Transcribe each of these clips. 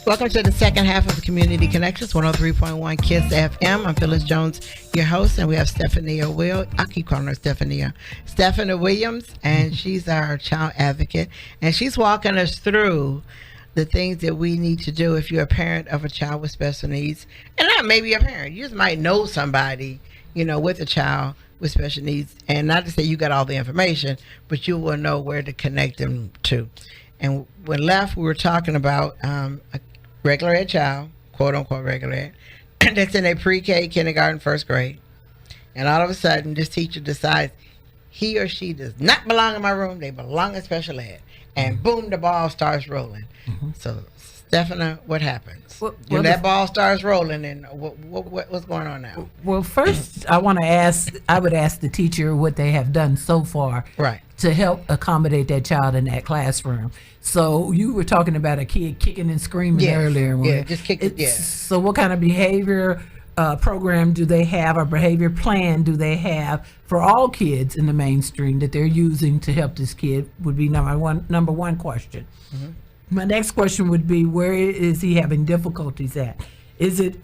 Welcome to the second half of the Community Connections, 103.1 KISS FM. I'm Phyllis Jones, your host, and we have Stephania Williams. I keep calling her Stephania Williams, and she's our child advocate, and she's walking us through the things that we need to do if you're a parent of a child with special needs, and not maybe a parent. You just might know somebody, with a child with special needs, and not to say you got all the information, but you will know where to connect them to. And when left, we were talking about a regular ed child, quote unquote regular ed, that's in a pre-K, kindergarten, first grade. And all of a sudden, this teacher decides he or she does not belong in my room. They belong in special ed. And boom, the ball starts rolling. Mm-hmm. So, Stephanie, what happens? When that ball starts rolling, and what's going on now? Well, first, I would ask the teacher what they have done so far, right, to help accommodate that child in that classroom. So you were talking about a kid kicking and screaming earlier. Yeah, just kicking. Yeah. So what kind of behavior program do they have, or behavior plan do they have for all kids in the mainstream that they're using to help this kid? Would be number one question. Mm-hmm. My next question would be, where is he having difficulties at? Is it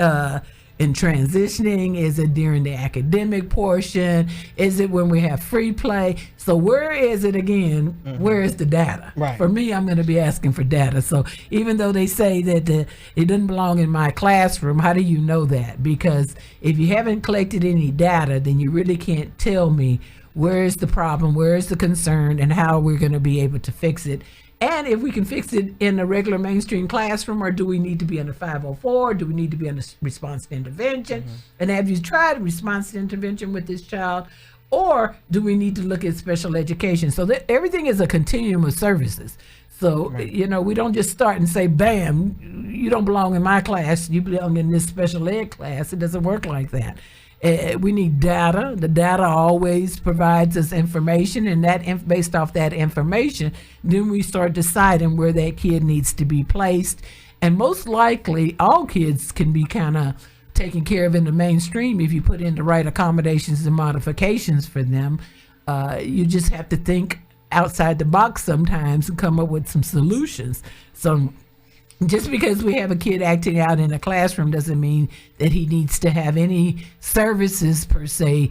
in transitioning? Is it during the academic portion? Is it when we have free play? So where is it again? Mm-hmm. Where is the data? Right. For me, I'm going to be asking for data. So even though they say that it doesn't belong in my classroom, how do you know that? Because if you haven't collected any data, then you really can't tell me where is the problem, where is the concern, and how we're going to be able to fix it. And if we can fix it in a regular mainstream classroom, or do we need to be under 504? Do we need to be under response to intervention? Mm-hmm. And have you tried response to intervention with this child? Or do we need to look at special education? So everything is a continuum of services. So, right, we don't just start and say, bam, you don't belong in my class, you belong in this special ed class. It doesn't work like that. We need data. The data always provides us information, and that based off that information, then we start deciding where that kid needs to be placed. And most likely, all kids can be kind of taken care of in the mainstream if you put in the right accommodations and modifications for them. You just have to think outside the box sometimes and come up with some solutions. So just because we have a kid acting out in a classroom doesn't mean that he needs to have any services per se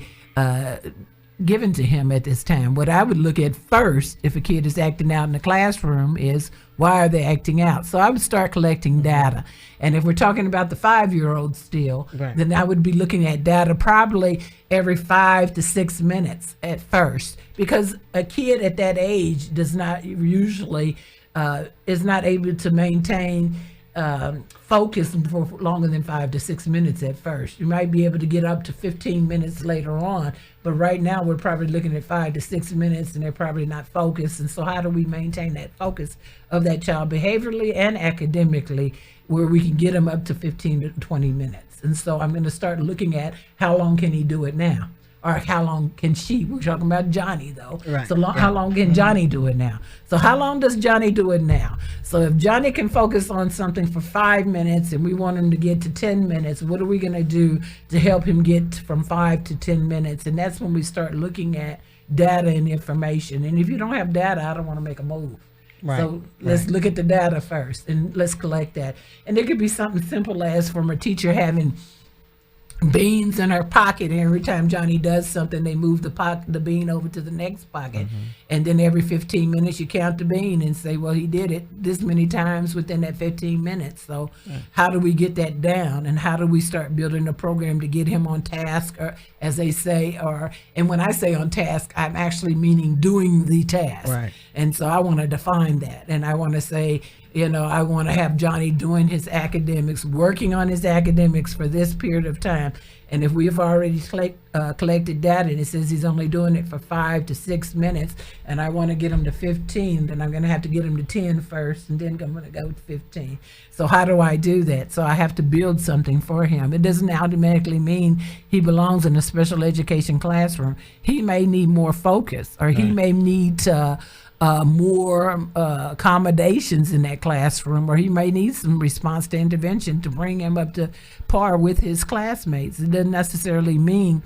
given to him at this time. What I would look at first, if a kid is acting out in the classroom, is why are they acting out? So I would start collecting data. And if we're talking about the 5-year-old still, right, then I would be looking at data probably every 5 to 6 minutes at first, because a kid at that age does not usually is not able to maintain focus for longer than 5 to 6 minutes at first. You might be able to get up to 15 minutes later on, but right now we're probably looking at 5 to 6 minutes, and they're probably not focused. And so how do we maintain that focus of that child behaviorally and academically, where we can get them up to 15 to 20 minutes? And so I'm going to start looking at how long can he do it now? Or how long can she? We're talking about Johnny, though. Right. So how long can Johnny do it now? So how long does Johnny do it now? So if Johnny can focus on something for 5 minutes and we want him to get to 10 minutes, what are we going to do to help him get from 5 to 10 minutes? And that's when we start looking at data and information. And if you don't have data, I don't want to make a move. Right. So let's look at the data first, and let's collect that. And it could be something simple as from a teacher having beans in her pocket, and every time Johnny does something, they move the bean over to the next pocket. Mm-hmm. And then every 15 minutes you count the bean and say, well, he did it this many times within that 15 minutes. So how do we get that down, and how do we start building a program to get him on task, or as they say, and when I say on task, I'm actually meaning doing the task. Right. And so I want to define that, and I want to say, I want to have Johnny doing his academics, working on his academics for this period of time. And if we've already collected data and it says he's only doing it for 5 to 6 minutes, and I want to get him to 15, then I'm going to have to get him to 10 first, and then I'm going to go to 15. So how do I do that? So I have to build something for him. It doesn't automatically mean he belongs in a special education classroom. He may need more focus, or he may need more accommodations in that classroom, or he may need some response to intervention to bring him up to par with his classmates. It doesn't necessarily mean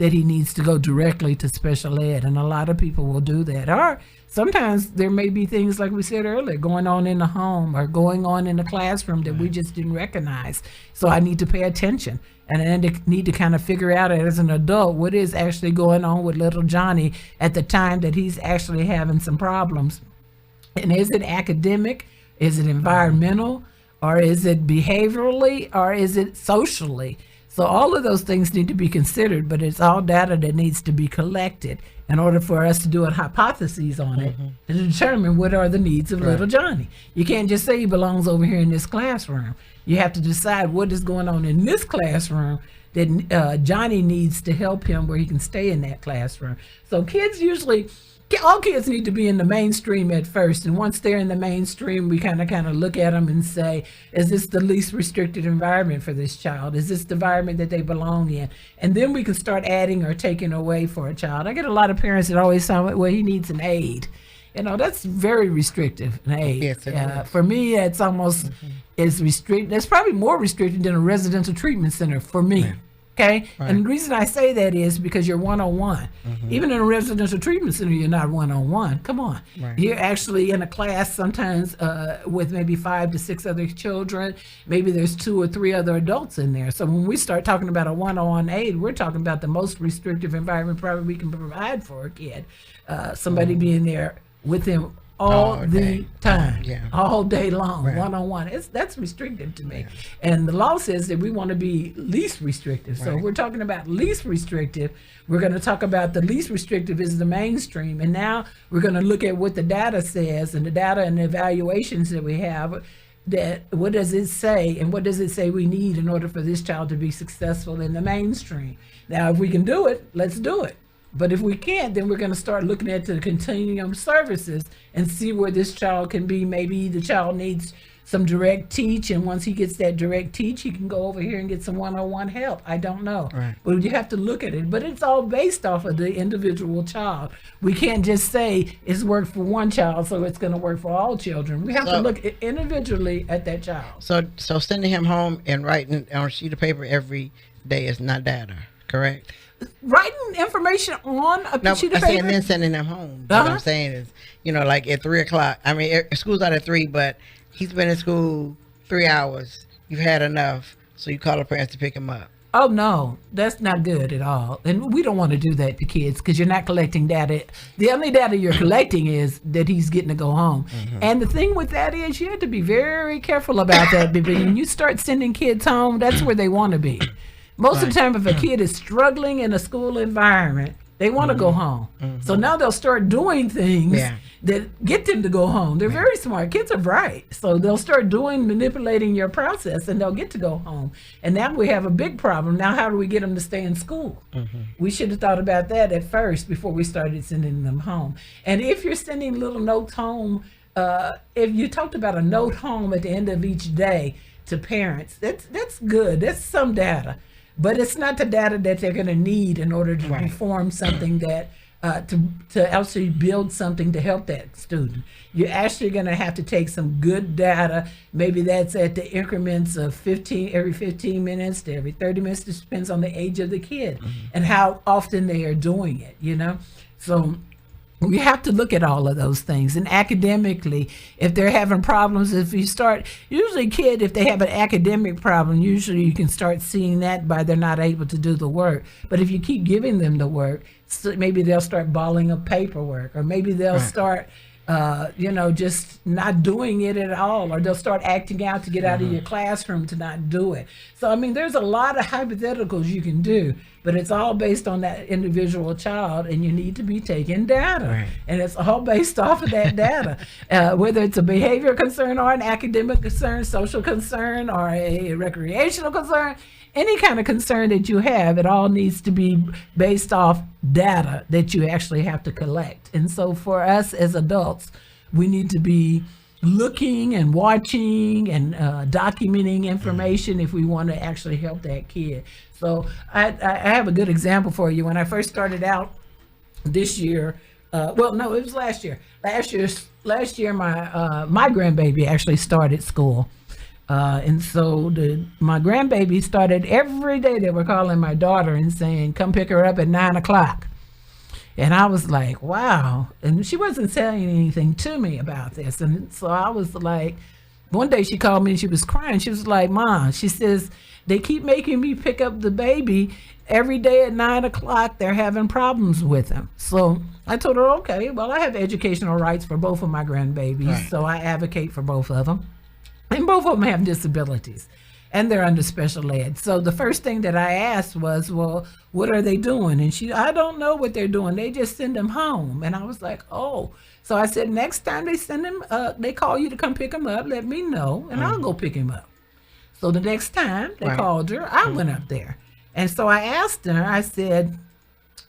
that he needs to go directly to special ed. And a lot of people will do that. Or sometimes there may be things, like we said earlier, going on in the home or going on in the classroom that we just didn't recognize. So I need to pay attention. And I need to kind of figure out as an adult what is actually going on with little Johnny at the time that he's actually having some problems. And is it academic? Is it environmental? Or is it behaviorally? Or is it socially? So all of those things need to be considered, but it's all data that needs to be collected in order for us to do a hypothesis on it to determine what are the needs of little Johnny. You can't just say he belongs over here in this classroom. You have to decide what is going on in this classroom that Johnny needs to help him where he can stay in that classroom. So all kids need to be in the mainstream at first, and once they're in the mainstream, we kind of look at them and say, is this the least restricted environment for this child? Is this the environment that they belong in? And then we can start adding or taking away for a child. I get a lot of parents that always say, well, he needs an aid. That's very restrictive, an aid. Yes, for me, it's almost is restricted. That's probably more restricted than a residential treatment center for me. Yeah. Okay. Right. And the reason I say that is because you're one-on-one. Even in a residential treatment center, you're not one-on-one. Come on. Right. You're actually in a class sometimes with maybe 5 to 6 other children. Maybe there's 2 or 3 other adults in there. So when we start talking about a one-on-one aid, we're talking about the most restrictive environment probably we can provide for a kid. Somebody being there with him all the time, all day long, one-on-one. That's restrictive to me. And the law says that we want to be least restrictive. So if we're talking about least restrictive, we're going to talk about the least restrictive is the mainstream. And now we're going to look at what the data says, and the data and the evaluations that we have, that what does it say, and what does it say we need in order for this child to be successful in the mainstream. Now, if we can do it, let's do it. But if we can't, then we're going to start looking at the continuum services and see where this child can be. Maybe the child needs some direct teach, and once he gets that direct teach, he can go over here and get some one-on-one help. I don't know. Right. But you have to look at it. But it's all based off of the individual child. We can't just say it's worked for one child, so it's going to work for all children. We have to look individually at that child. So sending him home and writing on a sheet of paper every day is not data, correct? Writing information on a sheet of paper? And then sending them home. What I'm saying is, like at 3 o'clock. I mean, school's out at 3, but he's been in school 3 hours. You've had enough, so you call the parents to pick him up. Oh, no, that's not good at all. And we don't want to do that to kids because you're not collecting data. The only data you're collecting is that he's getting to go home. And the thing with that is you have to be very careful about that. Because when you start sending kids home, that's where they want to be. Most of the time, if a kid is struggling in a school environment, they want to go home. So now they'll start doing things that get them to go home. They're very smart. Kids are bright. So they'll start manipulating your process, and they'll get to go home. And now we have a big problem. Now, how do we get them to stay in school? We should have thought about that at first before we started sending them home. And if you're sending little notes home, if you talked about a note home at the end of each day to parents, that's good. That's some data. But it's not the data that they're going to need in order to perform something that, to actually build something to help that student. You're actually going to have to take some good data. Maybe that's at the increments of every 15 minutes to every 30 minutes. It depends on the age of the kid and how often they are doing it, So we have to look at all of those things. And academically, if they're having problems, usually if they have an academic problem, usually you can start seeing that by they're not able to do the work. But if you keep giving them the work, so maybe they'll start balling up paperwork, or maybe they'll start just not doing it at all, or they'll start acting out to get out of your classroom to not do it. So, I mean, there's a lot of hypotheticals you can do, but it's all based on that individual child, and you need to be taking data. And it's all based off of that data, whether it's a behavior concern or an academic concern, social concern, or a recreational concern. Any kind of concern that you have, it all needs to be based off data that you actually have to collect. And so for us as adults, we need to be looking and watching and documenting information if we want to actually help that kid. So I have a good example for you. When I first started out this year, it was last year. Last year, my grandbaby actually started school. And so my grandbaby started every day. They were calling my daughter and saying, come pick her up at 9 o'clock. And I was like, wow. And she wasn't saying anything to me about this. And so I was like, one day she called me and she was crying. She was like, Mom, she says, they keep making me pick up the baby every day at 9 o'clock. They're having problems with him. So I told her, okay, well, I have educational rights for both of my grandbabies. Right. So I advocate for both of them. And both of them have disabilities. And they're under special ed. So the first thing that I asked was, well, what are they doing? And I don't know what they're doing. They just send them home. And I was like, oh. So I said, next time they send him, they call you to come pick him up, let me know, and I'll go pick him up. So the next time they called her, I went up there. And so I asked her, I said,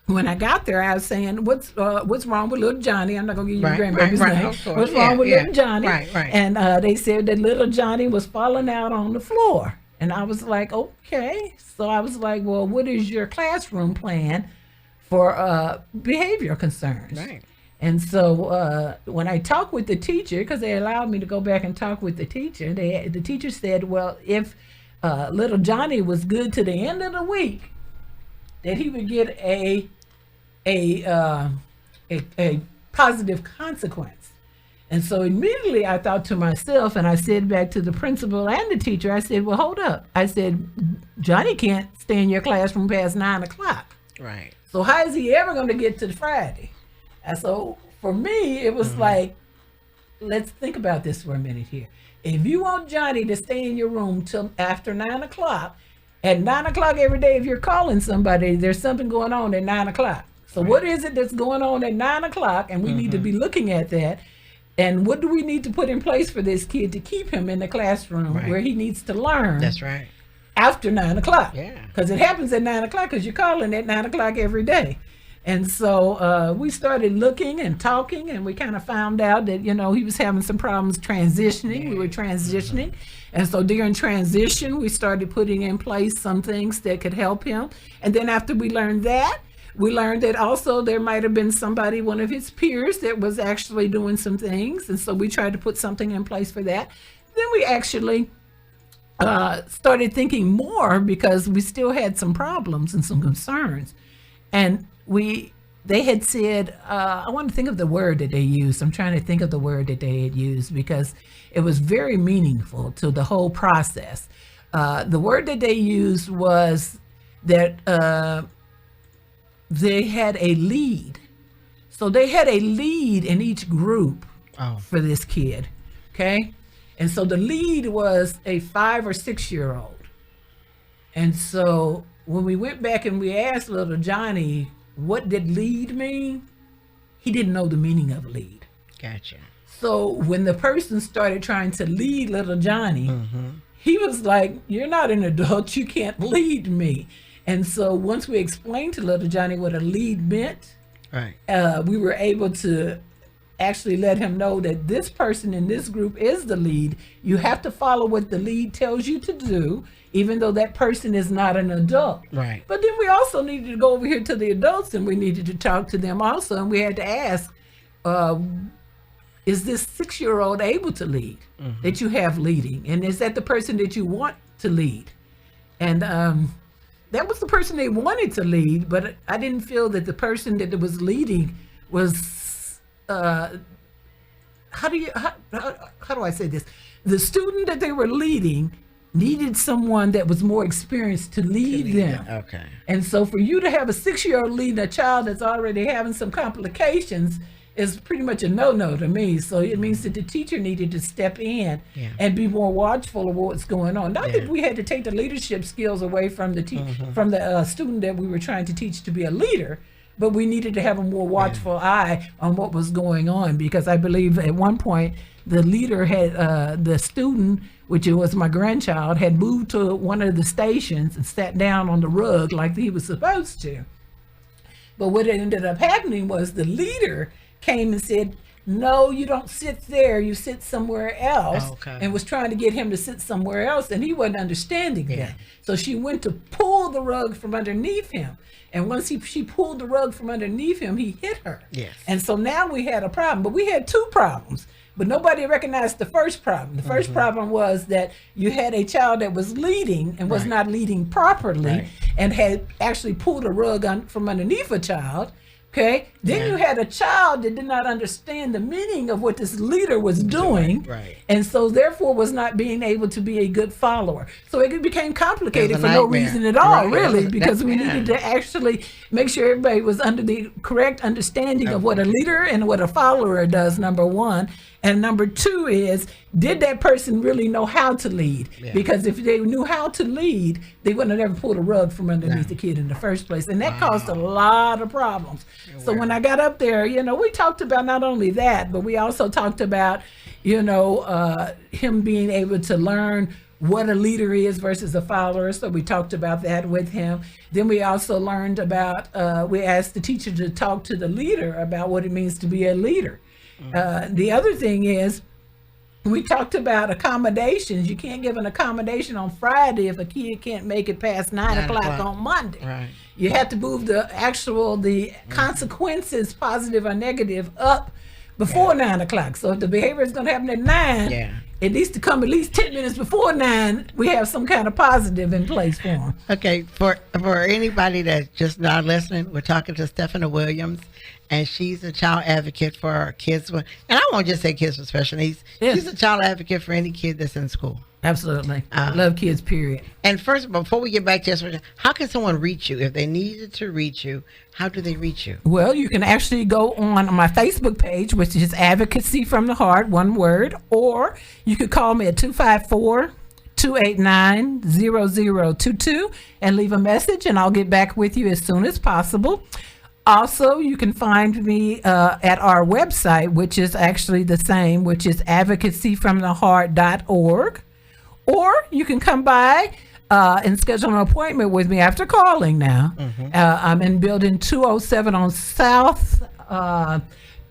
when I got there, I was saying, what's wrong with little Johnny? I'm not going to give you your grandbaby's name. What's wrong with little Johnny? And they said that little Johnny was falling out on the floor. And I was like, okay. So I was like, well, what is your classroom plan for behavior concerns? Right. And so when I talked with the teacher, because they allowed me to go back and talk with the teacher, the teacher said, well, if little Johnny was good to the end of the week, that he would get a positive consequence. And so immediately I thought to myself, and I said back to the principal and the teacher, I said, well, hold up. I said, Johnny can't stay in your classroom past 9 o'clock. Right. So how is he ever going to get to Friday? And so for me, it was like, let's think about this for a minute here. If you want Johnny to stay in your room till after 9 o'clock, at 9 o'clock every day, if you're calling somebody, there's something going on at 9 o'clock. So what is it that's going on at 9 o'clock? And we need to be looking at that. And what do we need to put in place for this kid to keep him in the classroom where he needs to learn? That's right. After 9 o'clock. Yeah. Because it happens at 9 o'clock because you're calling at 9 o'clock every day. And so we started looking and talking, and we kind of found out that, you know, he was having some problems transitioning. We were transitioning. And so during transition, we started putting in place some things that could help him. And then after we learned that, we learned that also there might have been somebody, one of his peers, that was actually doing some things. And so we tried to put something in place for that. Then we actually started thinking more because we still had some problems and some concerns. And they had said, I want to think of the word that they used. I'm trying to think of the word that they had used because it was very meaningful to the whole process. The word that they used was that they had a lead. So they had a lead in each group for this kid, okay? And so the lead was a 5 or 6 year old. And so when we went back and we asked little Johnny, what did lead mean? He didn't know the meaning of lead. Gotcha. So when the person started trying to lead little Johnny, he was like, you're not an adult, you can't lead me. And so once we explained to little Johnny what a lead meant, we were able to actually let him know that this person in this group is the lead. You have to follow what the lead tells you to do, even though that person is not an adult. Right. But then we also needed to go over here to the adults, and we needed to talk to them also. And we had to ask, is this 6-year-old able to lead that you have leading? And is that the person that you want to lead? And that was the person they wanted to lead, but I didn't feel that the person that was leading was, how do I say this? The student that they were leading needed someone that was more experienced to lead them. Okay. And so for you to have a 6-year-old leading a child that's already having some complications is pretty much a no-no to me. So it means that the teacher needed to step in and be more watchful of what's going on. Not that we had to take the leadership skills away from the student that we were trying to teach to be a leader, but we needed to have a more watchful eye on what was going on, because I believe at one point the leader had, the student, which was my grandchild, had moved to one of the stations and sat down on the rug like he was supposed to. But what ended up happening was the leader came and said, no, you don't sit there, you sit somewhere else. Okay. And was trying to get him to sit somewhere else, and he wasn't understanding that. So she went to pull the rug from underneath him. And once she pulled the rug from underneath him, he hit her. Yes. And so now we had a problem. But we had two problems. But nobody recognized the first problem. The first problem was that you had a child that was leading and was not leading properly and had actually pulled a rug from underneath a child. Okay. Then you had a child that did not understand the meaning of what this leader was doing. Right. And so therefore was not being able to be a good follower. So it became complicated for no reason at all, really, because we needed to actually make sure everybody was under the correct understanding of what a leader and what a follower does, number one. And number two is, did that person really know how to lead? Because if they knew how to lead, they wouldn't have ever pulled a rug from underneath the kid in the first place. And that caused a lot of problems. So when I got up there, we talked about not only that, but we also talked about, him being able to learn what a leader is versus a follower. So we talked about that with him. Then we also learned about, we asked the teacher to talk to the leader about what it means to be a leader. The other thing is, we talked about accommodations. You can't give an accommodation on Friday if a kid can't make it past 9 o'clock on Monday. Right. You have to move the consequences, positive or negative, up before 9 o'clock. So if the behavior is going to happen at 9, it needs to come at least 10 minutes before 9. We have some kind of positive in place for them. Okay, for anybody that's just not listening, we're talking to Stephania Williams, and she's a child advocate for kids with, and I won't just say kids with special needs. She's a child advocate for any kid that's in school. Absolutely. Love kids, period. And first, before we get back to this, how can someone reach you? If they needed to reach you, how do they reach you? Well, you can actually go on my Facebook page, which is Advocacy from the Heart, one word, or you could call me at 254-289-0022 and leave a message, and I'll get back with you as soon as possible. Also, you can find me at our website, which is actually the same, which is advocacyfromtheheart.org. Or you can come by and schedule an appointment with me after calling now. I'm in building 207 on South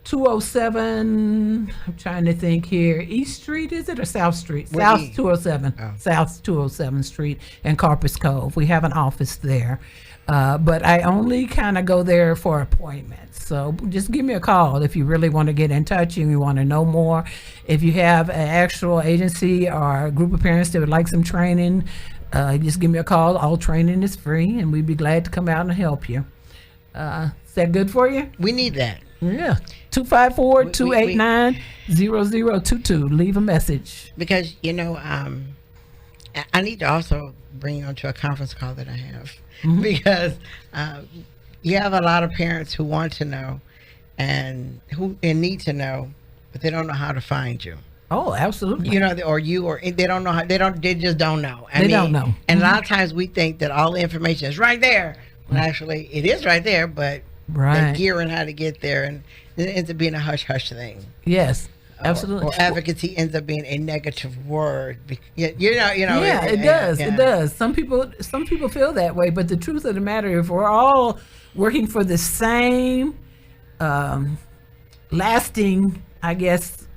207, I'm trying to think here, East Street, is it, or South Street? South 207, South 207 Street in Corpus Cove. We have an office there. But I only kind of go there for appointments. So just give me a call if you really want to get in touch and you want to know more. If you have an actual agency or a group of parents that would like some training, just give me a call. All training is free, and we'd be glad to come out and help you. Is that good for you? We need that. Yeah. 254-289-0022. Leave a message. Because, I need to also bring you onto a conference call that I have. Because you have a lot of parents who want to know and need to know, but they don't know how to find you. Oh, absolutely. They don't know how. They just don't know. They don't know. And a lot of times we think that all the information is right there. When actually it is right there, but they're gearing how to get there, and it ends up being a hush-hush thing. Yes. Absolutely. Or advocacy ends up being a negative word. It does. It does. Some people feel that way, but the truth of the matter, if we're all working for the same lasting, I guess,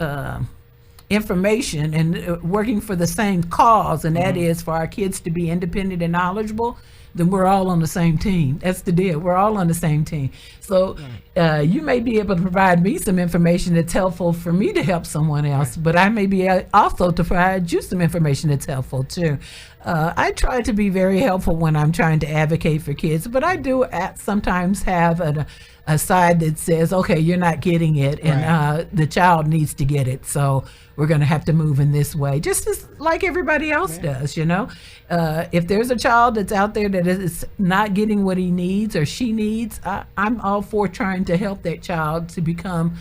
information, and working for the same cause, and that is for our kids to be independent and knowledgeable, then we're all on the same team. That's the deal. We're all on the same team. So you may be able to provide me some information that's helpful for me to help someone else, but I may be also to provide you some information that's helpful too. I try to be very helpful when I'm trying to advocate for kids, but I do sometimes have a side that says, okay, you're not getting it, and the child needs to get it. So we're going to have to move in this way, just as like everybody else does, If there's a child that's out there that is not getting what he needs or she needs, I'm all for trying to help that child to become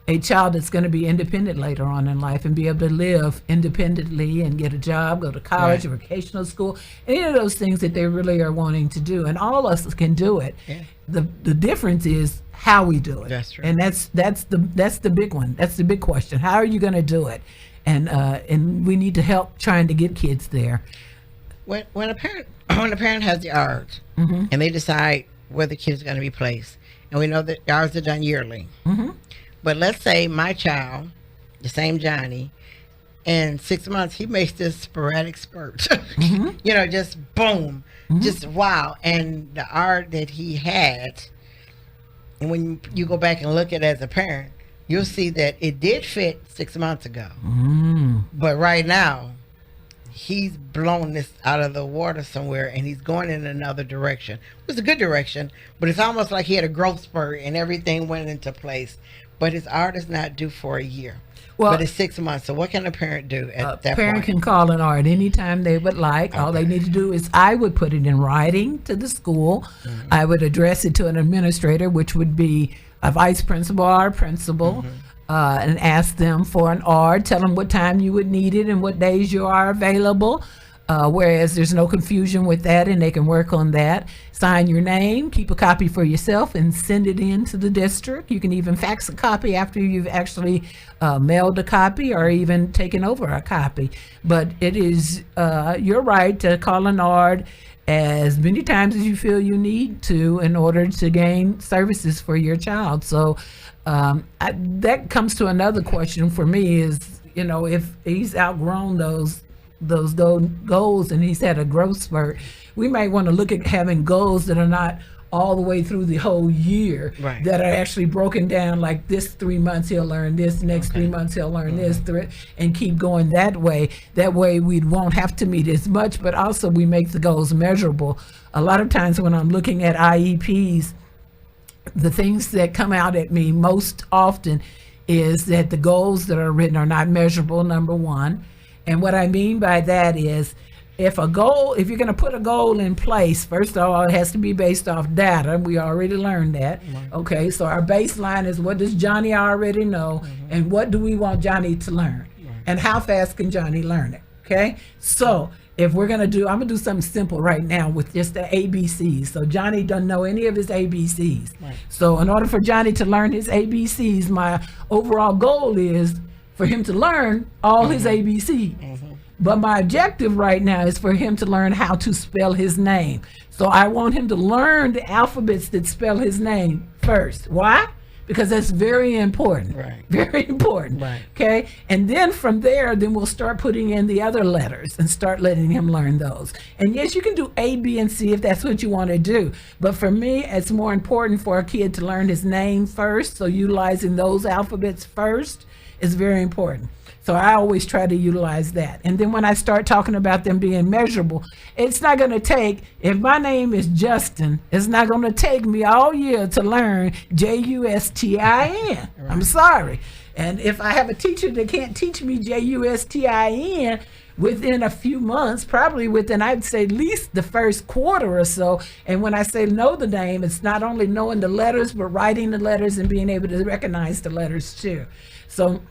a child that's going to be independent later on in life and be able to live independently and get a job, go to college or vocational school, any of those things that they really are wanting to do. And all of us can do it. Yeah. The difference is how we do it. That's true. And that's the big one. That's the big question. How are you going to do it? And we need to help trying to get kids there. When a parent has the urge and they decide where the kid is going to be placed, and we know that ours are done yearly. But let's say my child, the same Johnny, in 6 months, he makes this sporadic spurt. Mm-hmm. Just boom, just wow. And the art that he had, and when you go back and look at it as a parent, you'll see that it did fit 6 months ago. But right now, he's blown this out of the water somewhere, and he's going in another direction. It was a good direction, but it's almost like he had a growth spurt and everything went into place. But his art is not due for a year. Well, but it's 6 months. So what can a parent do at that parent point? can call an art anytime they would like. Okay. All they need to do is I would put it in writing to the school. I would address it to an administrator, which would be a vice principal or a principal, and ask them for an art. Tell them what time you would need it and what days you are available. Whereas there's no confusion with that, and they can work on that. Sign your name, keep a copy for yourself, and send it in to the district. You can even fax a copy after you've actually mailed a copy or even taken over a copy. But it is your right to call an ARD as many times as you feel you need to in order to gain services for your child. So that comes to another question for me is, if he's outgrown those goals and he's had a growth spurt, we might want to look at having goals that are not all the way through the whole year, right, that are actually broken down, like this 3 months he'll learn this, next 3 months he'll learn this, and keep going that way. That way we won't have to meet as much, but also we make the goals measurable. A lot of times when I'm looking at IEPs, the things that come out at me most often is that the goals that are written are not measurable, number one. And what I mean by that is, if you're going to put a goal in place, first of all, it has to be based off data. We already learned that. Okay, so our baseline is, what does Johnny already know, and what do we want Johnny to learn? And how fast can Johnny learn it? Okay, so if we're going to I'm going to do something simple right now with just the ABCs. So Johnny doesn't know any of his ABCs. So in order for Johnny to learn his ABCs, my overall goal is for him to learn all his ABCs. But my objective right now is for him to learn how to spell his name. So I want him to learn the alphabets that spell his name first. Why? Because that's very important. Right. Very important. Right. Okay. And then from there, we'll start putting in the other letters and start letting him learn those. And yes, you can do A, B, and C if that's what you want to do. But for me, it's more important for a kid to learn his name first. So utilizing those alphabets first is very important. So I always try to utilize that. And then when I start talking about them being measurable, it's not going to take, if my name is Justin, it's not going to take me all year to learn Justin. Right. I'm sorry. And if I have a teacher that can't teach me Justin within a few months, probably within, I'd say, at least the first quarter or so. And when I say know the name, it's not only knowing the letters, but writing the letters and being able to recognize the letters too. So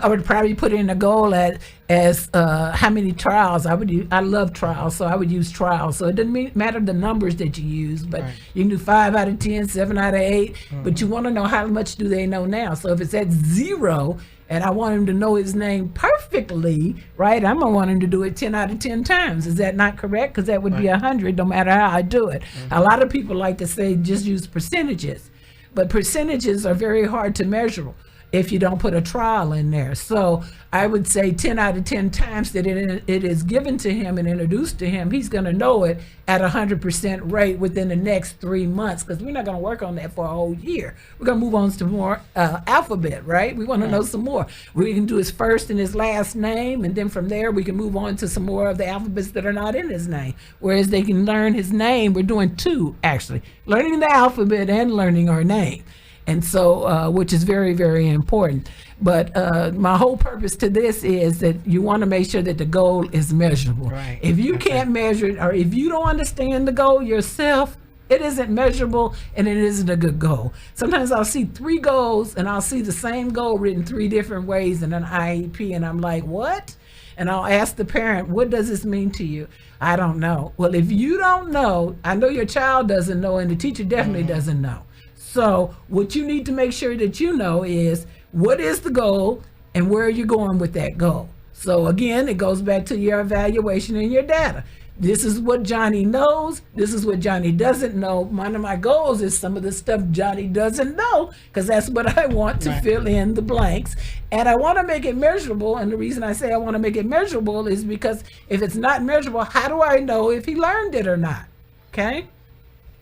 I would probably put in a goal as how many trials I would use. I love trials, so I would use trials. So it doesn't matter the numbers that you use, but you can do 5 out of 10, 7 out of 8. But you want to know how much do they know now. So if it's at 0 and I want him to know his name perfectly, right, I'm gonna want him to do it 10 out of 10 times. Is that not correct? Because that would be 100, no matter how I do it. A lot of people like to say just use percentages, but percentages are very hard to measure if you don't put a trial in there. So I would say 10 out of 10 times that it is given to him and introduced to him, he's going to know it at 100% rate within the next 3 months, because we're not going to work on that for a whole year. We're going to move on to more alphabet, right? We want to know some more. We can do his first and his last name, and then from there we can move on to some more of the alphabets that are not in his name. Whereas they can learn his name, we're doing 2 actually, learning the alphabet and learning our name. And so, which is very, very important. But my whole purpose to this is that you want to make sure that the goal is measurable. Right. If you can't measure it, or if you don't understand the goal yourself, it isn't measurable and it isn't a good goal. Sometimes I'll see 3 goals and I'll see the same goal written 3 different ways in an IEP, and I'm like, what? And I'll ask the parent, what does this mean to you? I don't know. Well, if you don't know, I know your child doesn't know, and the teacher definitely doesn't know. So what you need to make sure that you know is, what is the goal and where are you going with that goal? So again, it goes back to your evaluation and your data. This is what Johnny knows. This is what Johnny doesn't know. One of my goals is some of the stuff Johnny doesn't know, because that's what I want to fill in the blanks. And I want to make it measurable. And the reason I say I want to make it measurable is because if it's not measurable, how do I know if he learned it or not? Okay?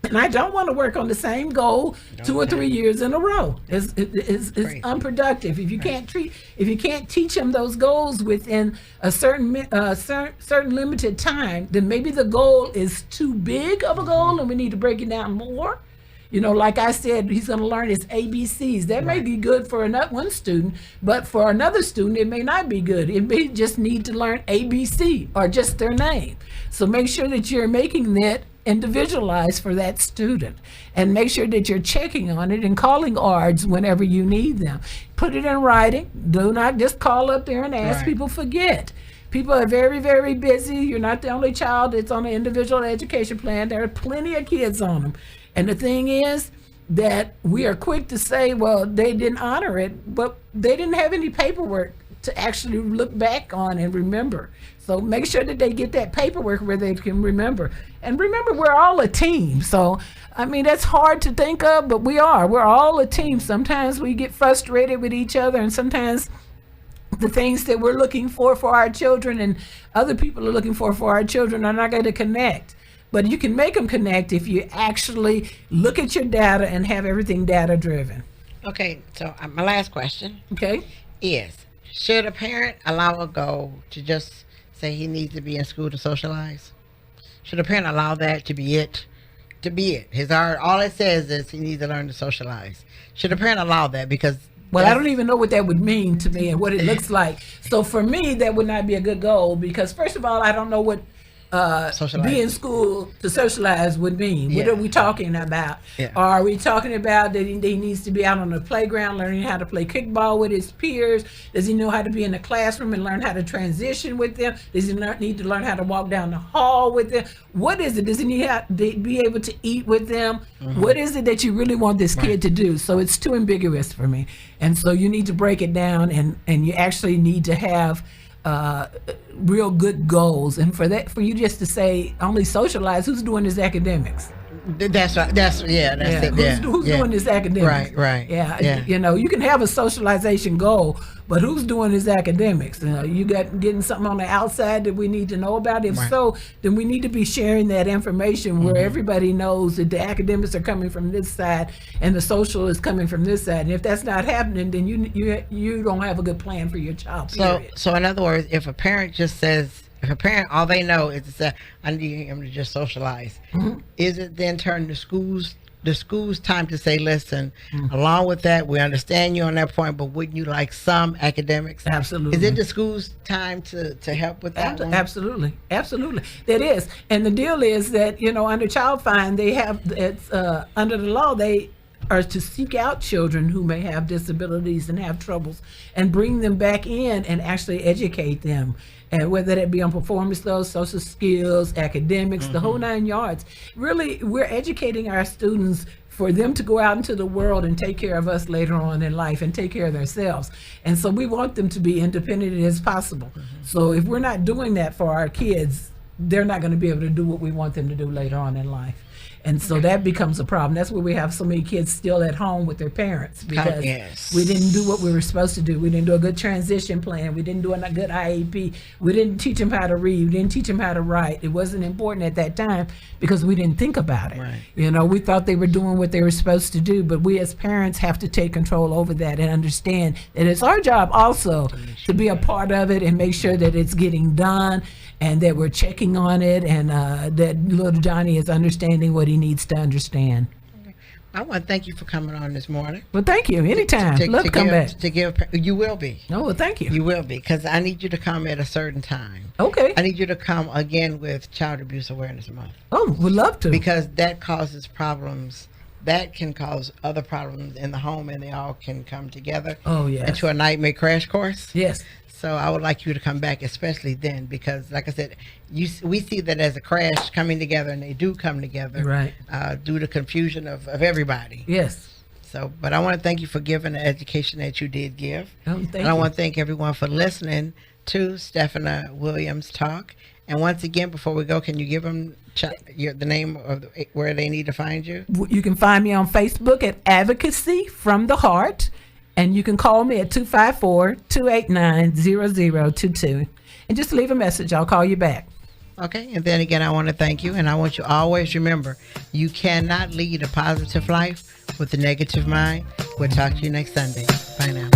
And I don't want to work on the same goal 2 or 3 years in a row. It's unproductive. If you can't teach him those goals within a certain limited time, then maybe the goal is too big of a goal, and we need to break it down more. You know, like I said, he's going to learn his ABCs. That may be good for one student, but for another student, it may not be good. It may just need to learn ABC or just their name. So make sure that you're making that individualized for that student, and make sure that you're checking on it and calling ARDs whenever you need them. Put it in writing. Do not just call up there and ask. People forget. People are very, very busy. You're not the only child that's on an individual education plan. There are plenty of kids on them. And the thing is that we are quick to say, well, they didn't honor it, but they didn't have any paperwork to actually look back on and remember. So make sure that they get that paperwork where they can remember. And remember, we're all a team. So, I mean, that's hard to think of, but we are. We're all a team. Sometimes we get frustrated with each other, and sometimes the things that we're looking for our children and other people are looking for our children are not going to connect. But you can make them connect if you actually look at your data and have everything data driven. Okay, so my last question is, should a parent allow a goal to just say he needs to be in school to socialize? Should a parent allow that to be it? All it says is he needs to learn to socialize. Should a parent allow that? Because I don't even know what that would mean to me and what it looks like. So for me, that would not be a good goal, because first of all, I don't know what be in school to socialize would mean. What are we talking about? Are we talking about that he needs to be out on the playground learning how to play kickball with his peers? Does he know how to be in the classroom and learn how to transition with them? Does he need to learn how to walk down the hall with them? What is it? Does he need to be able to eat with them? What is it that you really want this kid to do? So it's too ambiguous for me. And so you need to break it down, and you actually need to have real good goals. And for you just to say only socialize, who's doing his academics? That's right. That's it. Who's doing this academics? Right. Yeah. You know, you can have a socialization goal, but who's doing his academics? You getting something on the outside that we need to know about? If so, then we need to be sharing that information where everybody knows that the academics are coming from this side and the social is coming from this side. And if that's not happening, then you don't have a good plan for your child. So in other words, if a parent just says, all they know is to say, I need him to just socialize, is it then turn to the school's time to say, listen, along with that, we understand you on that point, but wouldn't you like some academics? Absolutely. Is it the school's time to help with that one? Absolutely. That is. And the deal is that, under Child Find, they have, under the law, they are to seek out children who may have disabilities and have troubles and bring them back in and actually educate them. And whether that be on performance skills, social skills, academics, the whole 9 yards. Really, we're educating our students for them to go out into the world and take care of us later on in life and take care of themselves. And so we want them to be independent as possible. So if we're not doing that for our kids, they're not going to be able to do what we want them to do later on in life. And so that becomes a problem. That's where we have so many kids still at home with their parents, because we didn't do what we were supposed to do. We didn't do a good transition plan. We didn't do a good IEP. We didn't teach them how to read. We didn't teach them how to write. It wasn't important at that time because we didn't think about it. We thought they were doing what they were supposed to do, but we as parents have to take control over that and understand that it's our job also to be a part of it and make sure that it's getting done, and that we're checking on it, and that little Johnny is understanding what he needs to understand. I want to thank you for coming on this morning. Well, thank you. Anytime. Love to come back. You will be. Oh, well, thank you. You will be, because I need you to come at a certain time. Okay. I need you to come again with Child Abuse Awareness Month. Oh, we'd love to. Because that causes problems. That can cause other problems in the home, and they all can come together. Oh, yes. Into a nightmare crash course. Yes. So I would like you to come back, especially then, because, like I said, we see that as a crash coming together, and they do come together, due to confusion of everybody. Yes. So, but I want to thank you for giving the education that you did give. Thank you. I want to thank everyone for listening to Stephania Williams talk. And once again, before we go, can you give them the name of where they need to find you? You can find me on Facebook at Advocacy from the Heart, and you can call me at 254-289-0022. And just leave a message. I'll call you back. Okay, and then again, I want to thank you, and I want you to always remember, you cannot lead a positive life with a negative mind. We'll talk to you next Sunday. Bye now.